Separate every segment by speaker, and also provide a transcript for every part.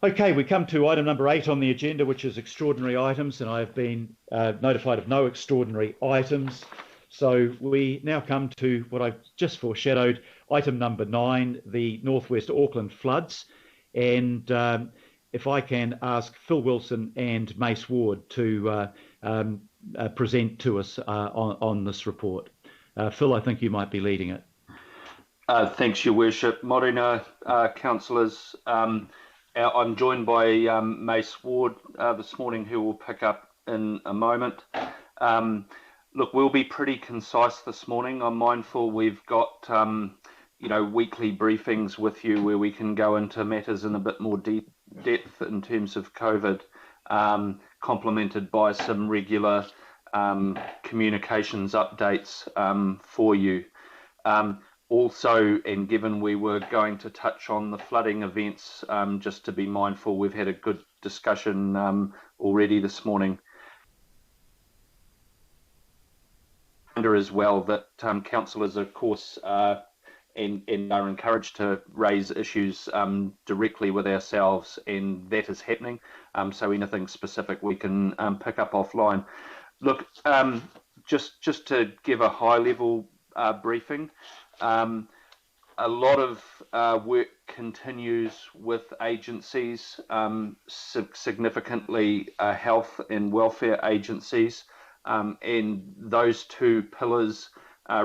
Speaker 1: Okay, we come to item number 8 on the agenda, which is extraordinary items, and I have been notified of no extraordinary items. So we now come to what I've just foreshadowed, item number 9, the Northwest Auckland floods. And if I can ask Phil Wilson and Mace Ward to present to us on this report. Phil, I think you might be leading it.
Speaker 2: Thanks, Your Worship. Morena, councillors. I'm joined by Mace Ward this morning, who will pick up in a moment. Look, we'll be pretty concise this morning. I'm mindful we've got weekly briefings with you where we can go into matters in a bit more depth in terms of COVID, complemented by some regular communications updates for you. Also, and given we were going to touch on the flooding events, just to be mindful, we've had a good discussion already this morning. As well that councillors, of course, and are encouraged to raise issues directly with ourselves, and that is happening. So anything specific we can pick up offline. Look, just to give a high-level briefing. A lot of work continues with agencies, significantly health and welfare agencies, and those two pillars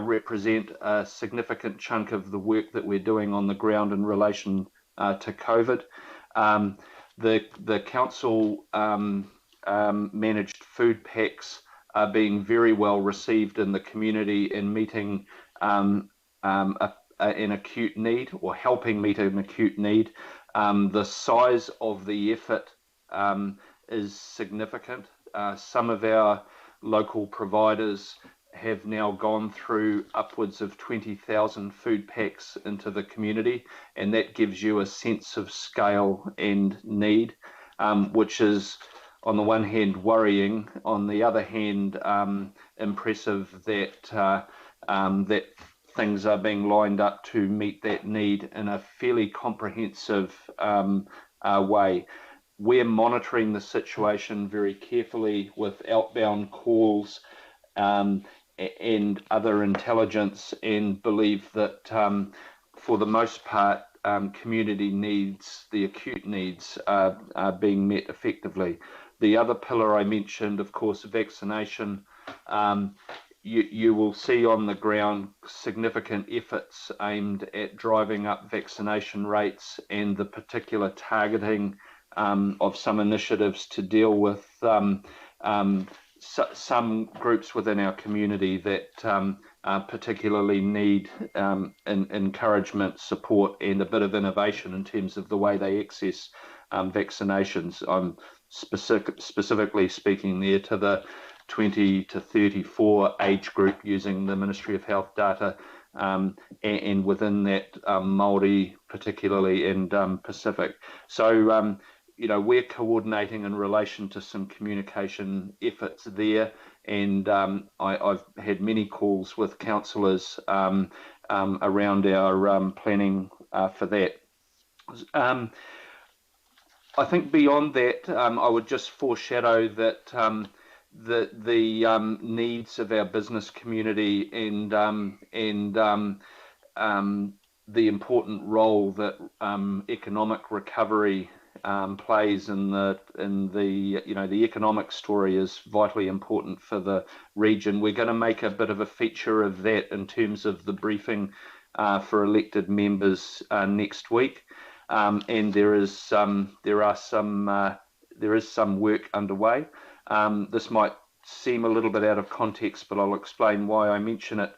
Speaker 2: represent a significant chunk of the work that we're doing on the ground in relation to COVID. The council managed food packs are being very well received in the community and meeting an acute need, or helping meet an acute need. The size of the effort is significant. Some of our local providers have now gone through upwards of 20,000 food packs into the community, and that gives you a sense of scale and need, which is on the one hand worrying, on the other hand impressive that that things are being lined up to meet that need in a fairly comprehensive way. We're monitoring the situation very carefully with outbound calls and other intelligence, and believe that for the most part, community needs, the acute needs, are being met effectively. The other pillar I mentioned, of course, vaccination. You will see on the ground significant efforts aimed at driving up vaccination rates, and the particular targeting of some initiatives to deal with some groups within our community that particularly need encouragement, support, and a bit of innovation in terms of the way they access vaccinations. I'm specifically speaking there to the 20 to 34 age group using the Ministry of Health data, and within that Māori particularly, and Pacific. So we're coordinating in relation to some communication efforts there, and I've had many calls with councillors around our planning for that. I think beyond that, I would just foreshadow that the needs of our business community and the important role that economic recovery plays in the economic story is vitally important for the region. We're going to make a bit of a feature of that in terms of the briefing for elected members next week, and there is some work underway. This might seem a little bit out of context, but I'll explain why I mention it.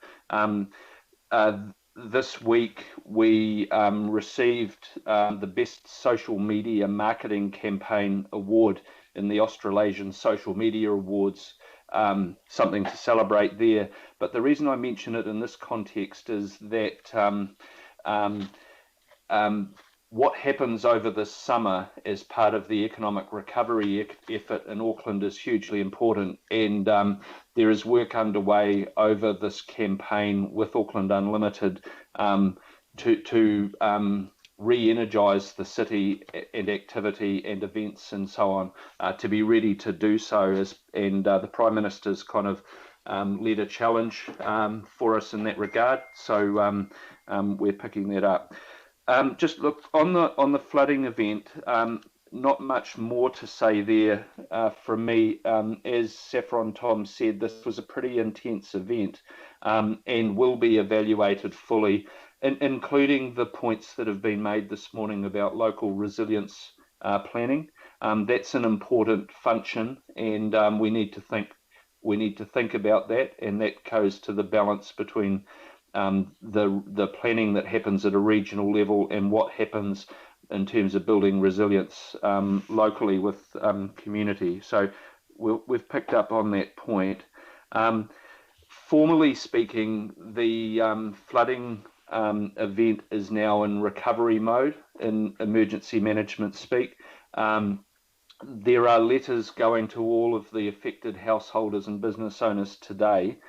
Speaker 2: This week we received the Best Social Media Marketing Campaign Award in the Australasian Social Media Awards, something to celebrate there. But the reason I mention it in this context is that what happens over this summer as part of the economic recovery effort in Auckland is hugely important, and there is work underway over this campaign with Auckland Unlimited to re-energise the city and activity and events and so on, to be ready to do so. And the Prime Minister's kind of led a challenge for us in that regard. So we're picking that up. Just look on the flooding event. Not much more to say there from me. As Saffron Tom said, this was a pretty intense event and will be evaluated fully, including the points that have been made this morning about local resilience planning. That's an important function, and we need to think about that, and that goes to the balance between the planning that happens at a regional level and what happens in terms of building resilience locally with community. So we've picked up on that point. Formally speaking, the flooding event is now in recovery mode in emergency management speak. There are letters going to all of the affected householders and business owners today.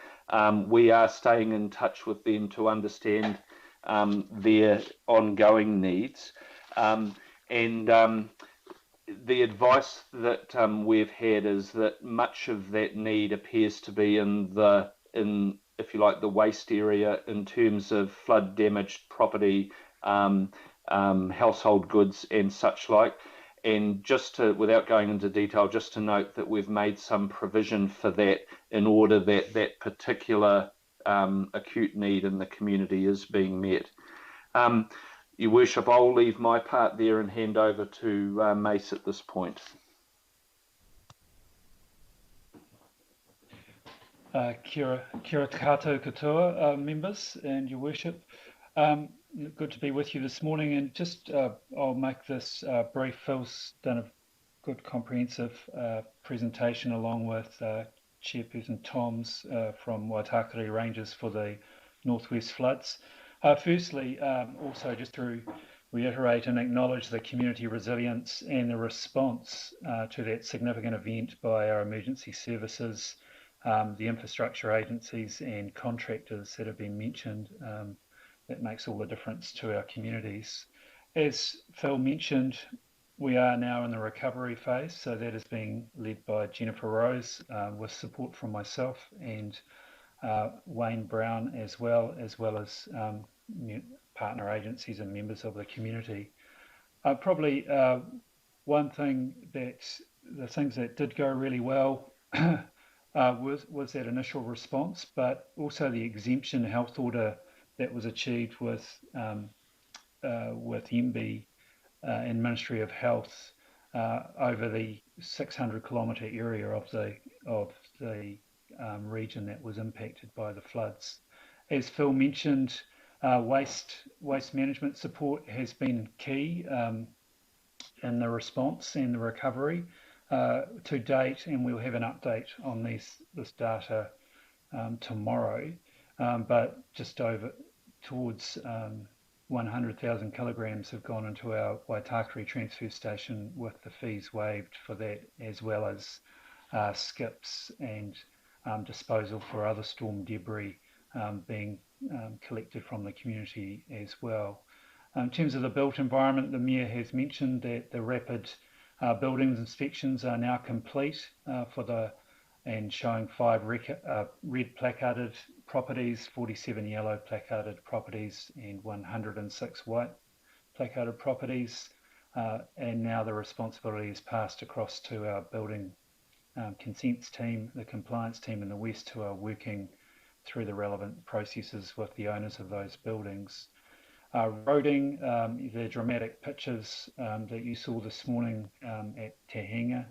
Speaker 2: We are staying in touch with them to understand their ongoing needs. The advice that we've had is that much of that need appears to be in if you like, the waste area in terms of flood damaged property, household goods and such like. And just to, without going into detail, just to note that we've made some provision for that in order that that particular acute need in the community is being met. Your Worship, I'll leave my part there and hand over to Mace at this point.
Speaker 3: Kia tātou katoa, members and Your Worship. Good to be with you this morning, and just I'll make this brief. Phil's done a good comprehensive presentation along with Chairperson Tom's from Waitakere Rangers for the Northwest floods. Firstly, also just to reiterate and acknowledge the community resilience and the response to that significant event by our emergency services, the infrastructure agencies and contractors that have been mentioned. That makes all the difference to our communities. As Phil mentioned, we are now in the recovery phase, so that is being led by Jennifer Rose with support from myself and Wayne Brown as well as partner agencies and members of the community. Probably one thing the things that did go really well was that initial response, but also the exemption health order that was achieved with MB and Ministry of Health over the 600-kilometre area of the region that was impacted by the floods. As Phil mentioned, waste management support has been key in the response and the recovery to date, and we'll have an update on this data tomorrow. But just over towards 100,000 kilograms have gone into our Waitakere transfer station with the fees waived for that, as well as skips and disposal for other storm debris being collected from the community as well. In terms of the built environment, the Mayor has mentioned that the rapid buildings inspections are now complete and showing 5 red placarded properties, 47 yellow placarded properties and 106 white placarded properties. And now the responsibility is passed across to our building consents team, the compliance team in the West, who are working through the relevant processes with the owners of those buildings. Roading, the dramatic pictures that you saw this morning at Te Henga.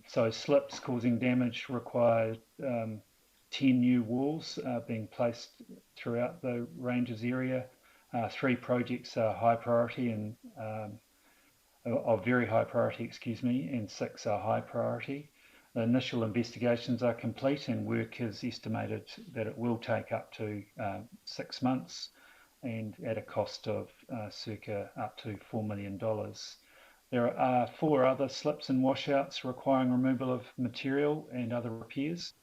Speaker 3: So slips causing damage required 10 new walls being placed throughout the Rangers area. 3 projects are high priority and of very high priority, and 6 are high priority. The initial investigations are complete, and work is estimated that it will take up to 6 months and at a cost of circa up to $4 million. There are 4 other slips and washouts requiring removal of material and other repairs,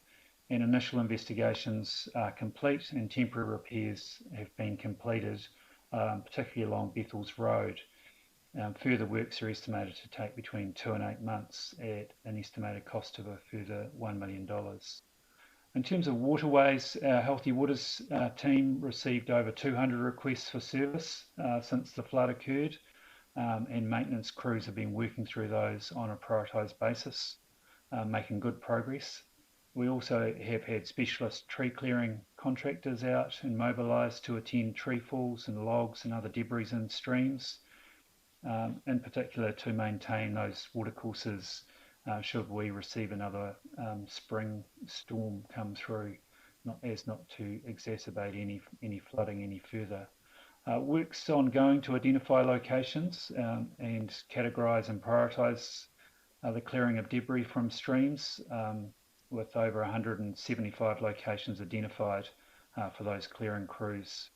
Speaker 3: and initial investigations are complete and temporary repairs have been completed particularly along Bethel's Road. Further works are estimated to take between 2 and 8 months at an estimated cost of a further $1 million. In terms of waterways, our Healthy Waters team received over 200 requests for service since the flood occurred, and maintenance crews have been working through those on a prioritised basis, making good progress. We also have had specialist tree clearing contractors out and mobilised to attend tree falls and logs and other debris in streams, in particular to maintain those watercourses should we receive another spring storm come through, not to exacerbate any flooding any further. Work's ongoing to identify locations and categorise and prioritise the clearing of debris from streams, with over 175 locations identified for those clearing crews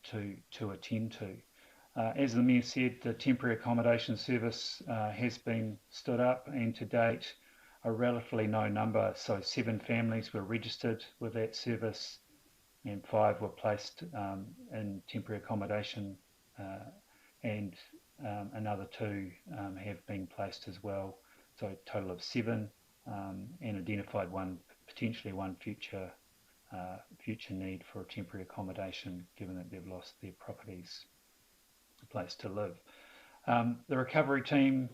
Speaker 3: to attend to. As the Mayor said, the temporary accommodation service has been stood up, and to date a relatively low number, so 7 families were registered with that service and 5 were placed in temporary accommodation, and another 2 have been placed as well, so a total of 7, and identified potentially one future need for temporary accommodation, given that they've lost their properties, a place to live. The recovery team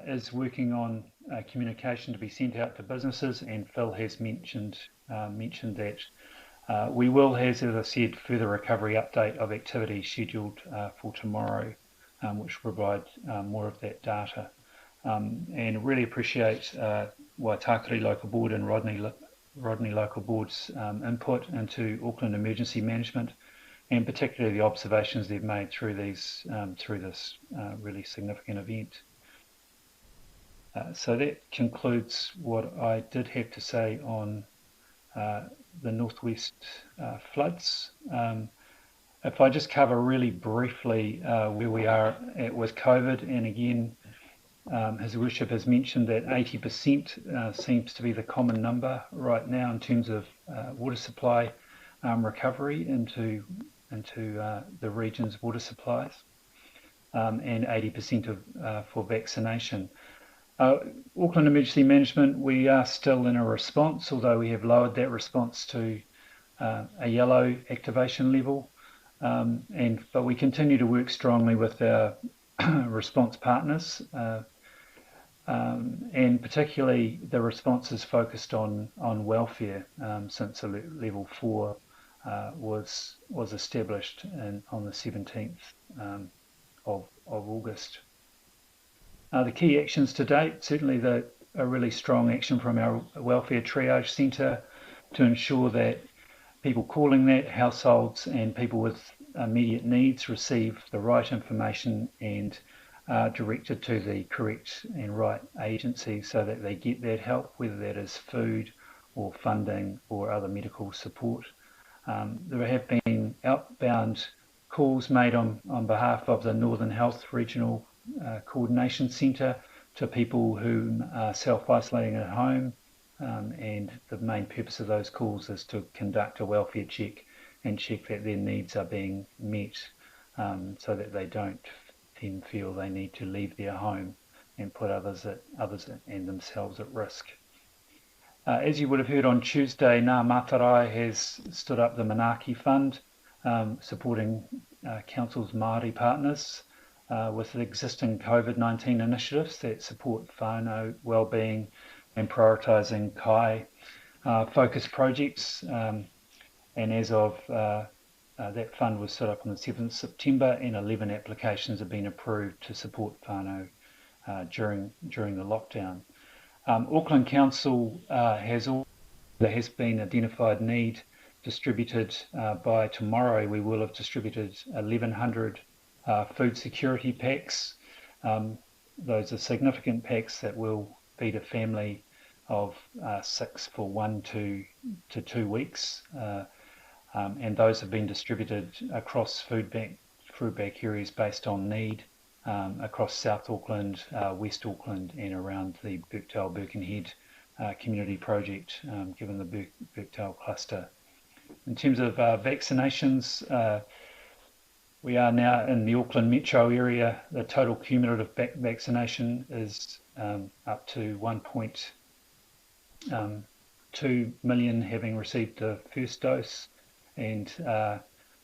Speaker 3: is working on communication to be sent out to businesses, and Phil has mentioned that we will have, as I said, further recovery update of activity scheduled for tomorrow, which will provide more of that data. And really appreciate Waitakere Local Board and Rodney Local Board's input into Auckland Emergency Management, and particularly the observations they've made through this really significant event. So that concludes what I did have to say on the Northwest floods. If I just cover really briefly where we are at with COVID, and again, His Worship has mentioned that 80% seems to be the common number right now in terms of water supply recovery into the region's water supplies, and 80% for vaccination. Auckland Emergency Management, we are still in a response, although we have lowered that response to a yellow activation level, but we continue to work strongly with our response partners, and particularly the response is focused on welfare, since a level 4 was established on the 17th of August. The key actions to date, certainly a really strong action from our Welfare Triage Centre to ensure that people calling that, households and people with immediate needs, receive the right information and are directed to the correct and right agency so that they get that help, whether that is food or funding or other medical support. There have been outbound calls made on behalf of the Northern Health Regional Coordination Centre to people who are self-isolating at home, and the main purpose of those calls is to conduct a welfare check and check that their needs are being met, so that they don't then feel they need to leave their home and put others and themselves at risk. As you would have heard on Tuesday, Ngā Matarai has stood up the Manaaki Fund, supporting Council's Māori partners with the existing COVID-19 initiatives that support whānau wellbeing and prioritising kai focus projects. And as of that fund was set up on the 7th of September, and 11 applications have been approved to support whānau during the lockdown. Auckland Council there has been identified need distributed by tomorrow. We will have distributed 1,100 food security packs. Those are significant packs that will feed a family of 6 for 1 to 2 weeks, and those have been distributed across food bank areas based on need, across South Auckland, West Auckland, and around the Birkdale-Birkenhead community project, given the Birkdale cluster. In terms of vaccinations, We are now in the Auckland metro area. The total cumulative vaccination is up to 1.2 million having received the first dose, and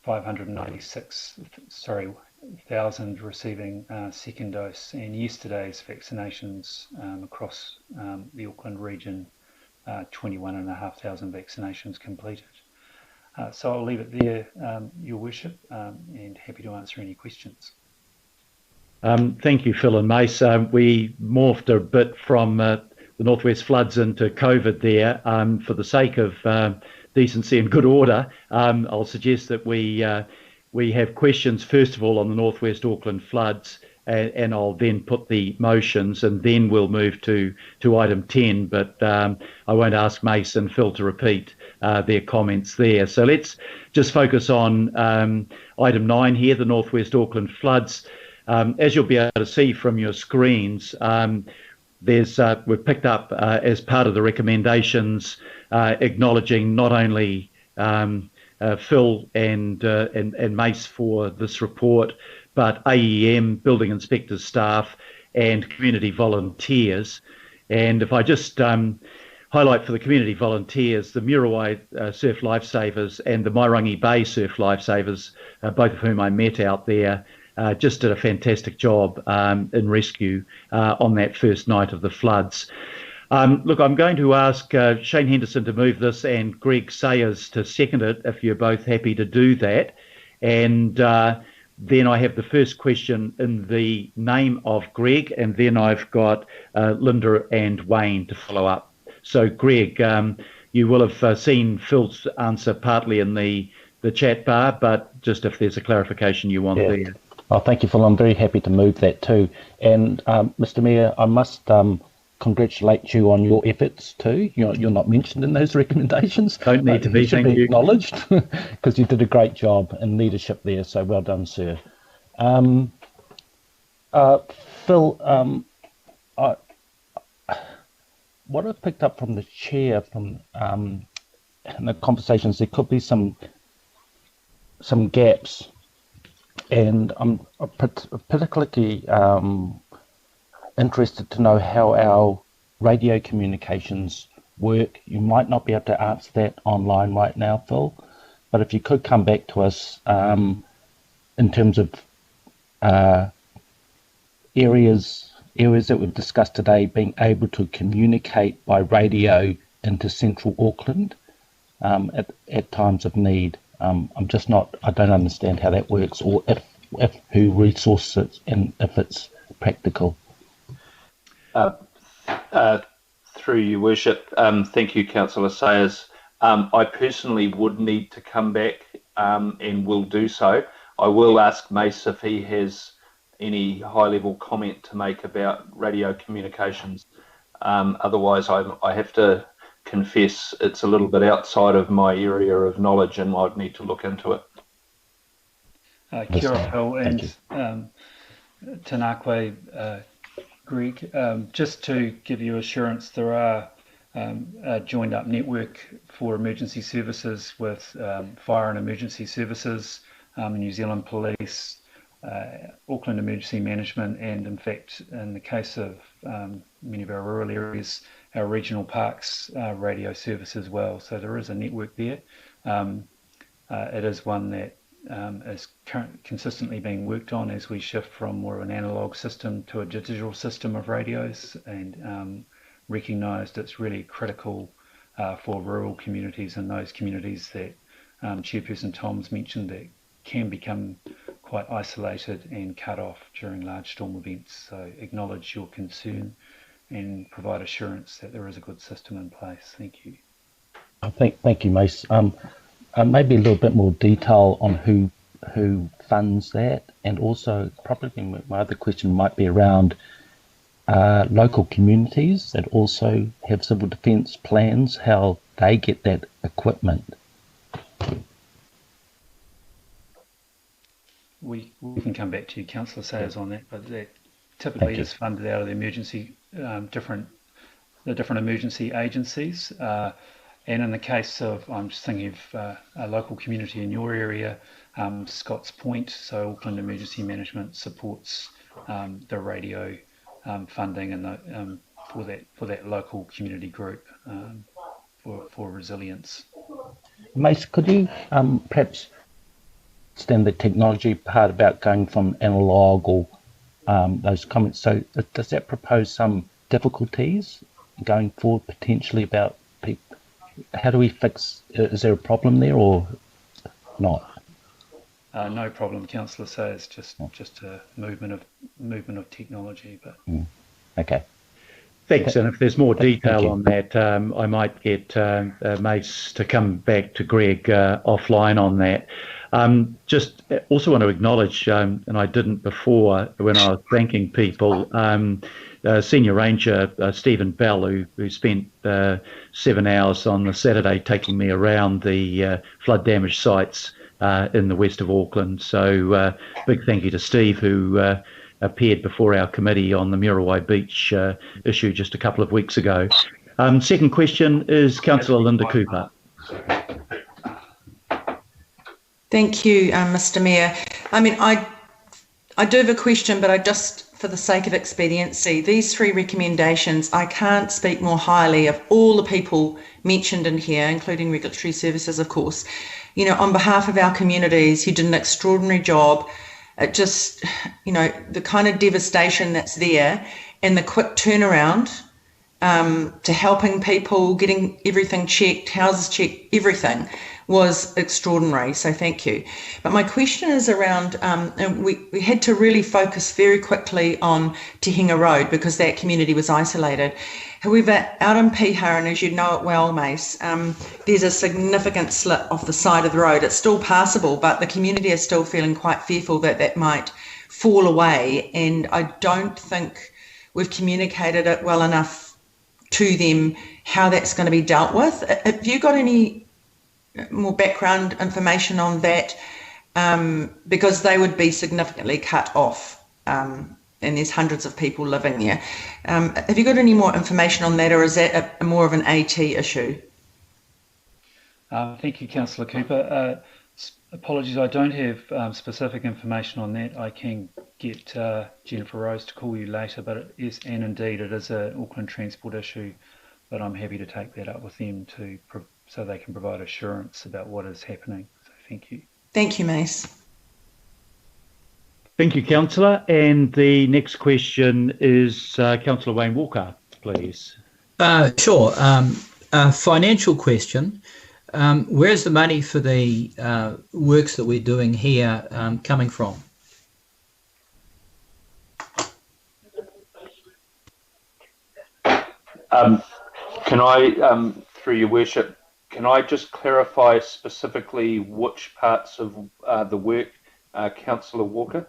Speaker 3: 596,000 receiving second dose. And yesterday's vaccinations across the Auckland region, 21,500 vaccinations completed. So I'll leave it there, Your Worship, and happy to answer any questions.
Speaker 1: Thank you, Phil and Mace. We morphed a bit from the Northwest floods into COVID there. For the sake of decency and good order, I'll suggest that we have questions first of all on the Northwest Auckland floods, and I'll then put the motions, and then we'll move to item 10. But I won't ask Mace and Phil to repeat their comments there. So let's just focus on item 9 here, the Northwest Auckland floods. As you'll be able to see from your screens, we've picked up as part of the recommendations, acknowledging not only Phil and Mace for this report, but AEM, building inspectors staff, and community volunteers. And if I just highlight for the community volunteers, the Muriwai Surf Lifesavers and the Mairangi Bay Surf Lifesavers, both of whom I met out there, just did a fantastic job in rescue on that first night of the floods. Look, I'm going to ask Shane Henderson to move this and Greg Sayers to second it, if you're both happy to do that. And then I have the first question in the name of Greg, and then I've got Linda and Wayne to follow up. So Greg, you will have seen Phil's answer partly in the chat bar, but just if there's a clarification you want there.
Speaker 4: Oh, thank you, Phil. I'm very happy to move that too. And Mr. Mayor, I must congratulate you on your efforts too. You're not mentioned in those recommendations.
Speaker 1: Don't need to be.
Speaker 4: You should be acknowledged because you did a great job in leadership there. So well done, sir. Phil, what I've picked up from the chair from in the conversations, there could be some gaps, and I'm particularly interested to know how our radio communications work. You might not be able to answer that online right now, Phil, but if you could come back to us in terms of areas that we've discussed today, being able to communicate by radio into central Auckland at times of need. I don't understand how that works, or if who resources it, and if it's practical.
Speaker 2: Through your worship, thank you, Councillor Sayers. I personally would need to come back and will do so. I will ask Mace if he has any high-level comment to make about radio communications. Otherwise, I have to confess it's a little bit outside of my area of knowledge, and I'd need to look into it.
Speaker 3: Kia ora, Phil, and Tanakwe, Greg. Just to give you assurance, there are a joined up network for emergency services with Fire and Emergency Services, New Zealand Police, Auckland Emergency Management, and in fact, in the case of many of our rural areas, our regional parks radio service as well. So there is a network there. It is one that is consistently being worked on as we shift from more of an analogue system to a digital system of radios, and recognised it's really critical for rural communities and those communities that Chairperson Tom's mentioned that can become quite isolated and cut off during large storm events. So acknowledge your concern and provide assurance that there is a good system in place. Thank you.
Speaker 4: Thank you, Mace. Maybe a little bit more detail on who funds that, and also probably my other question might be around local communities that also have civil defence plans, how they get that equipment.
Speaker 3: We can come back to you, Councillor Sayers, on that, but that typically is funded out of the emergency, the different emergency agencies. And in the case of, I'm just thinking of a local community in your area, Scott's Point, so Auckland Emergency Management supports the radio funding and for that local community group for resilience.
Speaker 4: Mace, could you perhaps extend the technology part about going from analog or those comments? So does that propose some difficulties going forward potentially about people? How do we fix? Is there a problem there or not?
Speaker 3: No problem, Councillor. So it's just a movement of technology. But
Speaker 4: okay.
Speaker 1: Thanks. And if there's more detail on that, I might get Mace to come back to Greg offline on that. Just also want to acknowledge, and I didn't before when I was thanking people, Senior Ranger Stephen Bell, who spent 7 hours on the Saturday taking me around the flood damaged sites in the west of Auckland. So big thank you to Steve, who appeared before our committee on the Muriwai Beach issue just a couple of weeks ago. Second question is Councillor Linda Cooper.
Speaker 5: Thank you, Mr. Mayor. I mean, I do have a question, but I just, for the sake of expediency, these 3 recommendations, I can't speak more highly of all the people mentioned in here, including regulatory services, of course. You know, on behalf of our communities, you did an extraordinary job. It just, you know, the kind of devastation that's there and the quick turnaround to helping people, getting everything checked, houses checked, everything was extraordinary. So thank you. But my question is around, and we had to really focus very quickly on Te Hinga Road because that community was isolated. However, out in Piha, and as you know it well, Mace, there's a significant slip off the side of the road. It's still passable, but the community is still feeling quite fearful that that might fall away. And I don't think we've communicated it well enough to them how that's going to be dealt with. Have you got any more background information on that? Because they would be significantly cut off. And there's hundreds of people living there. Have you got any more information on that, or is that more of an AT issue?
Speaker 3: Thank you, Councillor Cooper. Apologies, I don't have specific information on that. I can get Jennifer Rose to call you later, but it is, and indeed it is an Auckland Transport issue, but I'm happy to take that up with them so they can provide assurance about what is happening. So thank you.
Speaker 5: Thank you, Mace.
Speaker 1: Thank you, Councillor. And the next question is Councillor Wayne Walker, please.
Speaker 6: Sure. Financial question. Where's the money for the works that we're doing here coming from?
Speaker 2: Can I, through your worship, can I just clarify specifically which parts of the work, Councillor Walker?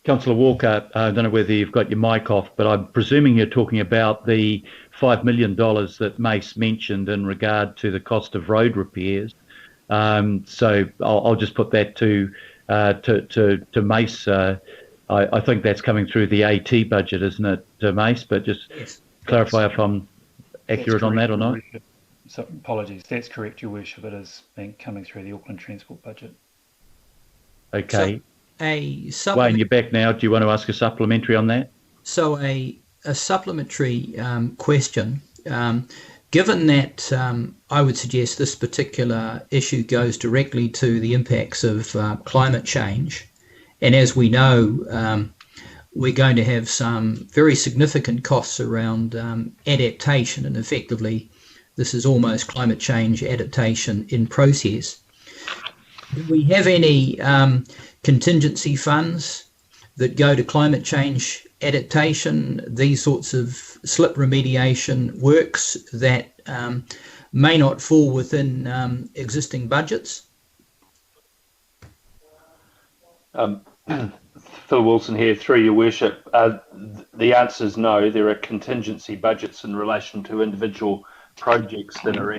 Speaker 1: Councillor Walker, I don't know whether you've got your mic off, but I'm presuming you're talking about the $5 million that Mace mentioned in regard to the cost of road repairs. So I'll just put that to Mace. I think that's coming through the AT budget, isn't it, Mace? But just clarify if I'm accurate on that or not.
Speaker 3: So, apologies, that's correct, Your Worship. It is coming through the Auckland Transport budget.
Speaker 1: Okay.
Speaker 6: So
Speaker 1: Wayne, you're back now. Do you want to ask a supplementary on that?
Speaker 6: So a supplementary question. Given that I would suggest this particular issue goes directly to the impacts of climate change, and as we know, we're going to have some very significant costs around adaptation, and effectively this is almost climate change adaptation in process. Do we have any contingency funds that go to climate change adaptation, these sorts of slip remediation works that may not fall within existing budgets?
Speaker 2: Phil Wilson here, through your worship. The answer is no. There are contingency budgets in relation to individual projects that are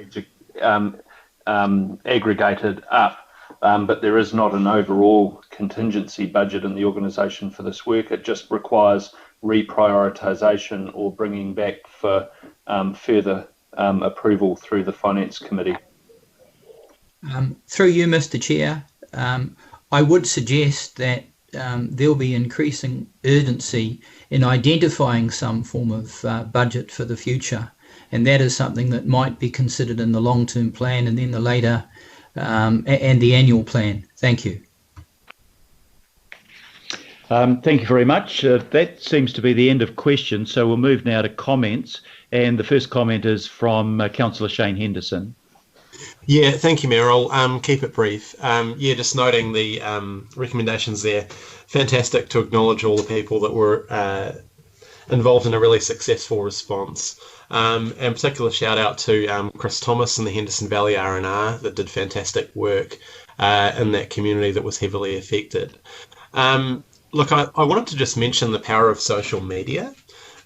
Speaker 2: aggregated up. but there is not an overall contingency budget in the organisation for this work. It just requires reprioritisation or bringing back for further approval through the Finance Committee.
Speaker 6: Through you, Mr. Chair, I would suggest that there'll be increasing urgency in identifying some form of budget for the future, and that is something that might be considered in the long-term plan and then the later and the annual plan. Thank you.
Speaker 1: Thank you very much. That seems to be the end of questions, so we'll move now to comments. And the first comment is from Councillor Shane Henderson.
Speaker 7: Yeah, thank you, Mayor. I'll keep it brief. Yeah, just noting the recommendations there. Fantastic to acknowledge all the people that were involved in a really successful response. And particular shout out to Chris Thomas and the Henderson Valley R&R that did fantastic work in that community that was heavily affected. Look, I wanted to just mention the power of social media.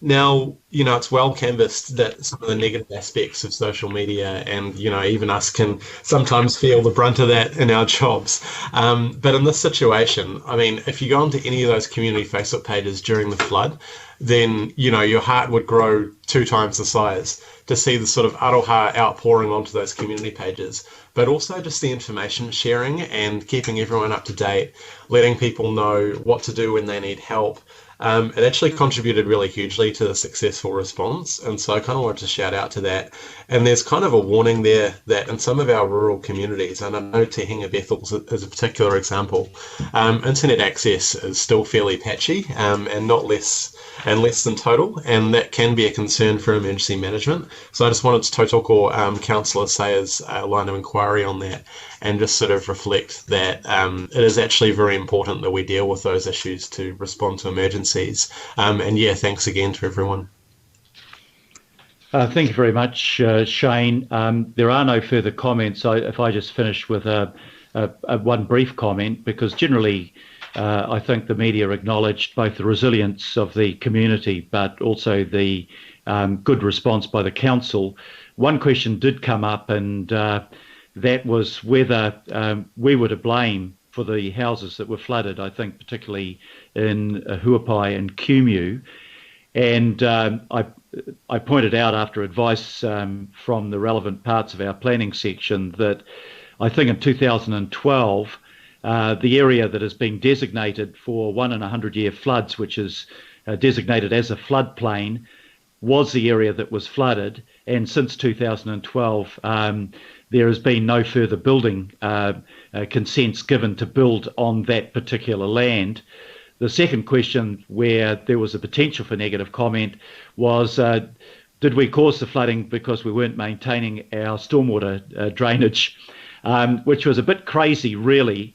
Speaker 7: Now, you know, it's well canvassed that some of the negative aspects of social media, and, you know, even us can sometimes feel the brunt of that in our jobs. But in this situation, I mean, if you go onto any of those community Facebook pages during the flood, then, you know, your heart would grow 2 times the size to see the sort of aroha outpouring onto those community pages, but also just the information sharing and keeping everyone up to date, letting people know what to do when they need help. It actually contributed really hugely to the successful response, and so I kind of wanted to shout out to that. And there's kind of a warning there that in some of our rural communities, and I know Te Hinga Bethel is a particular example, internet access is still fairly patchy and not less than total, and that can be a concern for emergency management. So I just wanted to tautoko Councillor Sayer's line of inquiry on that, and just sort of reflect that it is actually very important that we deal with those issues to respond to emergencies. And yeah, thanks again to everyone.
Speaker 1: Thank you very much, Shane. There are no further comments. If I just finish with one brief comment, because generally I think the media acknowledged both the resilience of the community, but also the good response by the council. One question did come up, and that was whether we were to blame for the houses that were flooded, I think particularly in Huapai and Kumeu. And I pointed out, after advice from the relevant parts of our planning section, that I think in 2012, the area that has been designated for 1 in 100-year floods, which is designated as a floodplain, was the area that was flooded. And since 2012, there has been no further building consents given to build on that particular land. The second question, where there was a potential for negative comment, was did we cause the flooding because we weren't maintaining our stormwater drainage, which was a bit crazy, really,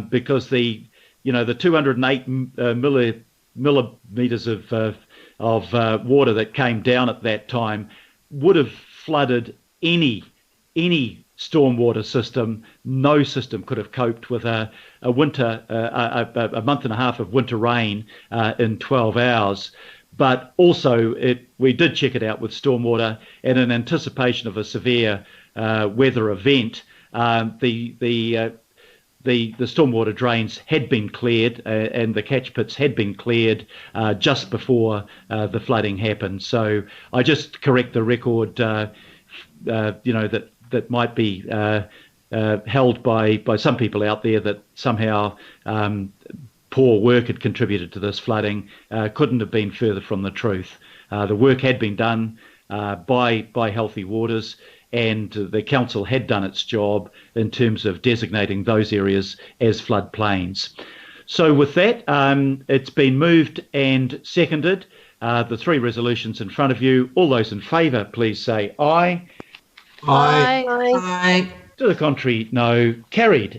Speaker 1: because the 208 millimeters of water that came down at that time would have flooded any stormwater system. No system could have coped with a month and a half of winter rain in 12 hours. But also, we did check it out with stormwater, and in anticipation of a severe weather event, the stormwater drains had been cleared and the catch pits had been cleared just before the flooding happened. So I just correct the record, that might be held by some people out there, that somehow poor work had contributed to this flooding. Couldn't have been further from the truth. The work had been done by Healthy Waters, and the council had done its job in terms of designating those areas as floodplains. So with that, it's been moved and seconded. The 3 resolutions in front of you. All those in favour, please say aye.
Speaker 7: Aye.
Speaker 5: Aye.
Speaker 1: To the contrary, no. Carried.